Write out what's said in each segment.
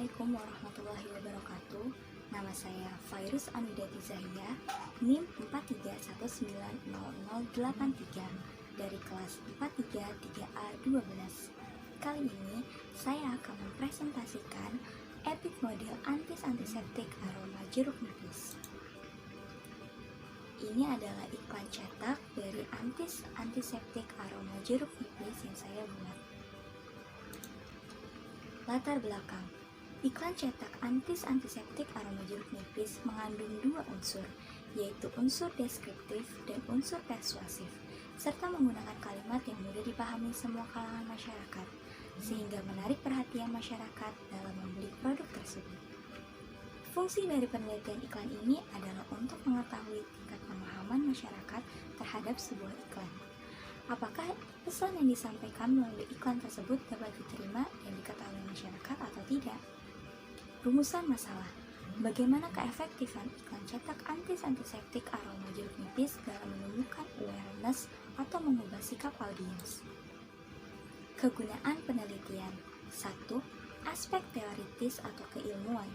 Assalamualaikum warahmatullahi wabarakatuh. Nama saya Fairuz Anidati Zahia, NIM 431900083 dari kelas 433A12. Kali ini saya akan mempresentasikan Epic model antiseptik aroma jeruk nipis. Ini adalah iklan cetak dari antiseptik aroma jeruk nipis yang saya buat. Latar belakang. Iklan cetak antiseptik aroma jeruk nipis mengandung dua unsur, yaitu unsur deskriptif dan unsur persuasif, serta menggunakan kalimat yang mudah dipahami semua kalangan masyarakat, sehingga menarik perhatian masyarakat dalam membeli produk tersebut. Fungsi dari penelitian iklan ini adalah untuk mengetahui tingkat pemahaman masyarakat terhadap sebuah iklan. Apakah pesan yang disampaikan melalui iklan tersebut dapat diterima dan diketahui masyarakat atau tidak? Rumusan masalah. Bagaimana keefektifan iklan cetak antiseptik aroma jeruk nipis dalam menumbuhkan awareness atau mengubah sikap audiens? Kegunaan penelitian. 1. Aspek teoritis atau keilmuan.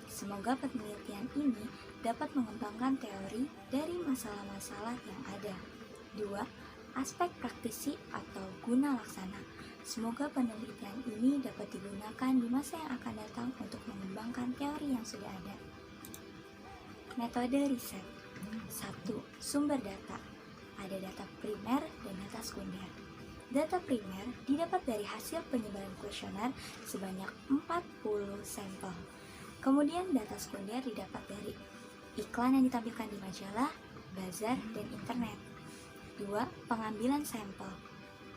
Semoga penelitian ini dapat mengembangkan teori dari masalah-masalah yang ada. 2. Aspek praktisi atau guna laksana. Semoga penelitian ini dapat digunakan di masa yang akan datang untuk mengembangkan teori yang sudah ada. Metode riset. 1. Sumber data. Ada data primer dan data sekunder. Data primer didapat dari hasil penyebaran kuesioner sebanyak 40 sampel. Kemudian data sekunder didapat dari iklan yang ditampilkan di majalah, bazar, dan internet. 2. Pengambilan sampel.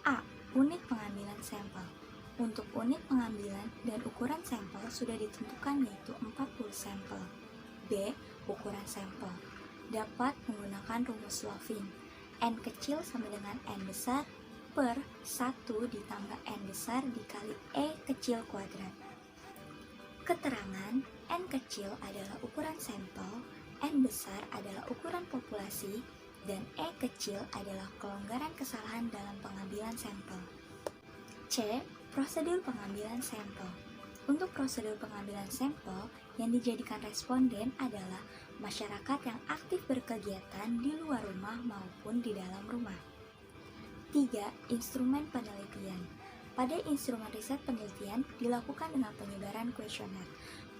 A. Unit pengambilan sampel. Untuk unit pengambilan dan ukuran sampel sudah ditentukan yaitu 40 sampel. B. Ukuran sampel. Dapat menggunakan rumus Loving. N kecil sama dengan N besar per 1 ditambah N besar dikali E kecil kuadrat. Keterangan N kecil adalah ukuran sampel, N besar adalah ukuran populasi, dan E kecil adalah kelonggaran kesalahan dalam pengambilan sampel. C. Prosedur pengambilan sampel. Untuk prosedur pengambilan sampel yang dijadikan responden adalah masyarakat yang aktif berkegiatan di luar rumah maupun di dalam rumah. 3. Instrumen penelitian. Pada instrumen riset penelitian dilakukan dengan penyebaran kuesioner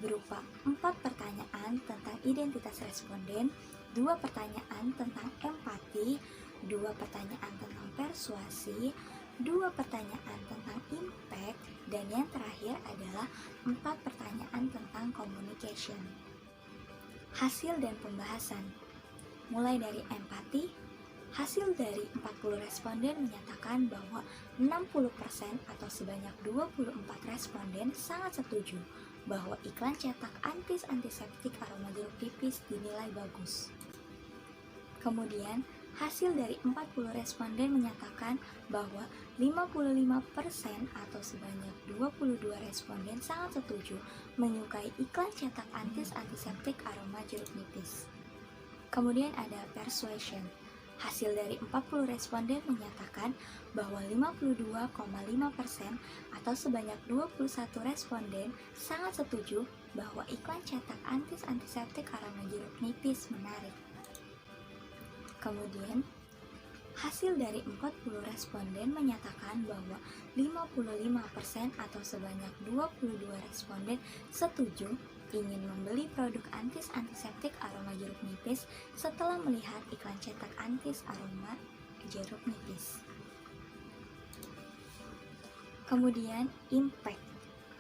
berupa 4 pertanyaan tentang identitas responden, 2 pertanyaan tentang empati, 2 pertanyaan tentang persuasi, 2 pertanyaan tentang impact, dan yang terakhir adalah 4 pertanyaan tentang communication. Hasil dan pembahasan. Mulai dari empati, hasil dari 40 responden menyatakan bahwa 60% atau sebanyak 24 responden sangat setuju bahwa iklan cetak antiseptik aroma jeruk nipis dinilai bagus. Kemudian, hasil dari 40 responden menyatakan bahwa 55% atau sebanyak 22 responden sangat setuju menyukai iklan cetak antiseptik aroma jeruk nipis. Kemudian ada persuasion. Hasil dari 40 responden menyatakan bahwa 52,5% atau sebanyak 21 responden sangat setuju bahwa iklan cetak antiseptik aroma jeruk nipis menarik. Kemudian, hasil dari 40 responden menyatakan bahwa 55% atau sebanyak 22 responden setuju ingin membeli produk antiseptik aroma jeruk nipis setelah melihat iklan cetak aroma jeruk nipis. Kemudian, impact.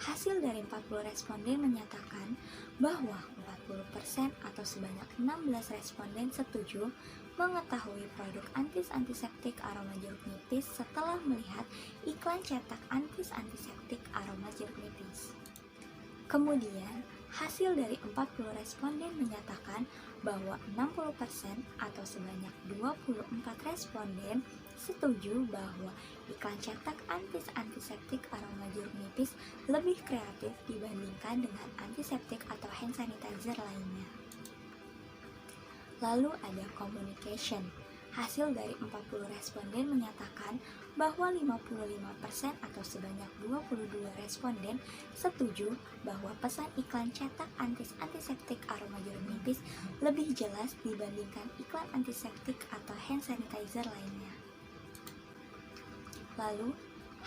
Hasil dari 40 responden menyatakan bahwa 40% atau sebanyak 16 responden setuju mengetahui produk antiseptik aroma jeruk nipis setelah melihat iklan cetak antiseptik aroma jeruk nipis. Kemudian, hasil dari 40 responden menyatakan bahwa 60% atau sebanyak 24 responden setuju bahwa iklan cetak antiseptik aroma jeruk nipis lebih kreatif dibandingkan dengan antiseptik atau hand sanitizer lainnya. Lalu ada communication. hasil dari 40 responden menyatakan bahwa 55% atau sebanyak 22 responden setuju bahwa pesan iklan cetak antiseptik aroma jeruk nipis lebih jelas dibandingkan iklan antiseptik atau hand sanitizer lainnya. Lalu,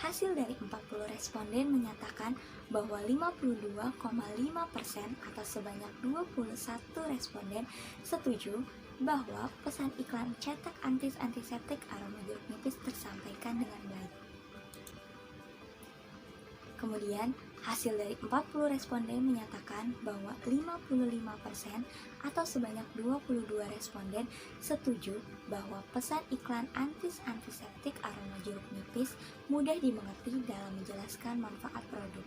hasil dari 40 responden menyatakan bahwa 52,5% atau sebanyak 21 responden setuju bahwa pesan iklan cetak antiseptik aroma jeruk nipis tersampaikan dengan baik. Kemudian, hasil dari 40 responden menyatakan bahwa 55% atau sebanyak 22 responden setuju bahwa pesan iklan antiseptik aroma jeruk nipis mudah dimengerti dalam menjelaskan manfaat produk.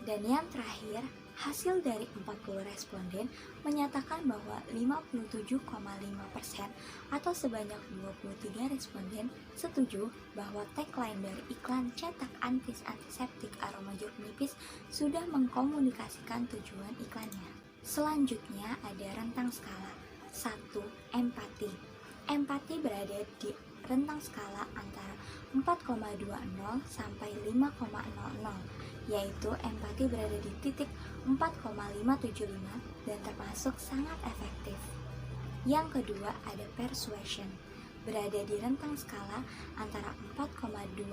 Dan yang terakhir, hasil dari 40 responden menyatakan bahwa 57,5% atau sebanyak 23 responden setuju bahwa tagline dari iklan cetak antiseptik aroma jeruk nipis sudah mengkomunikasikan tujuan iklannya. Selanjutnya ada rentang skala. 1. Empati. Empati berada di rentang skala antara 4,20 sampai 5,00, yaitu empati berada di titik 4,575 dan termasuk sangat efektif. Yang kedua ada persuasion, berada di rentang skala antara 4,20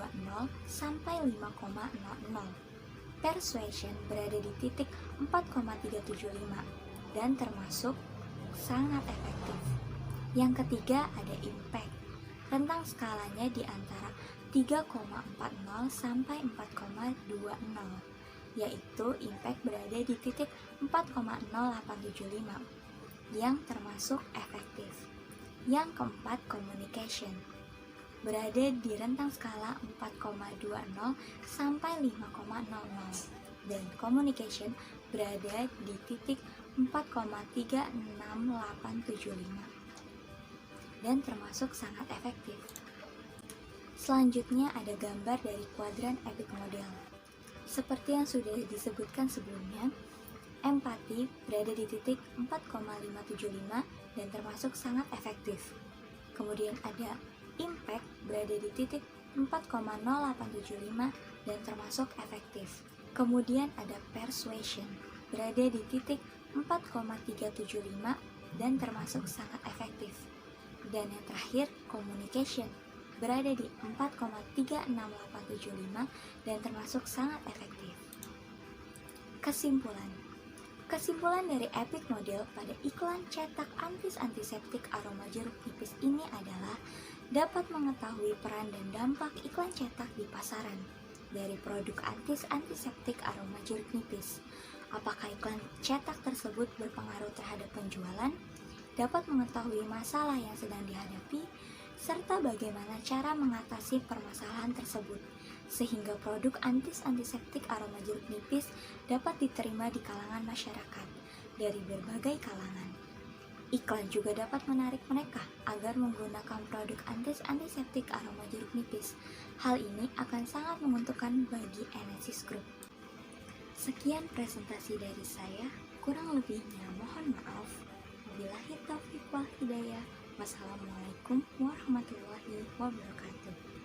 sampai 5,00. Persuasion berada di titik 4,375 dan termasuk sangat efektif. Yang ketiga ada impact, rentang skalanya di antara 3,40 sampai 4,20, yaitu impact berada di titik 4,0875 yang termasuk efektif. Yang keempat communication, berada di rentang skala 4,20 sampai 5,00 dan communication berada di titik 4,36875 dan termasuk sangat efektif. Selanjutnya ada gambar dari kuadran epic model. Seperti yang sudah disebutkan sebelumnya, empati berada di titik 4,575 dan termasuk sangat efektif. Kemudian ada impact berada di titik 4,0875 dan termasuk efektif. Kemudian ada persuasion berada di titik 4,375 dan termasuk sangat efektif. Dan yang terakhir, communication berada di 4,36875 dan termasuk sangat efektif. Kesimpulan dari epic model pada iklan cetak antiseptik aroma jeruk nipis ini adalah dapat mengetahui peran dan dampak iklan cetak di pasaran dari produk antiseptik aroma jeruk nipis. Apakah iklan cetak tersebut berpengaruh terhadap penjualan, dapat mengetahui masalah yang sedang dihadapi, serta bagaimana cara mengatasi permasalahan tersebut, sehingga produk antiseptik aroma jeruk nipis dapat diterima di kalangan masyarakat dari berbagai kalangan. Iklan juga dapat menarik mereka agar menggunakan produk antiseptik aroma jeruk nipis. Hal ini akan sangat menguntungkan bagi Enesis Group. Sekian presentasi dari saya, kurang lebihnya mohon maaf. Wabillahi taufiq wal hidayah. Wassalamualaikum warahmatullahi wabarakatuh.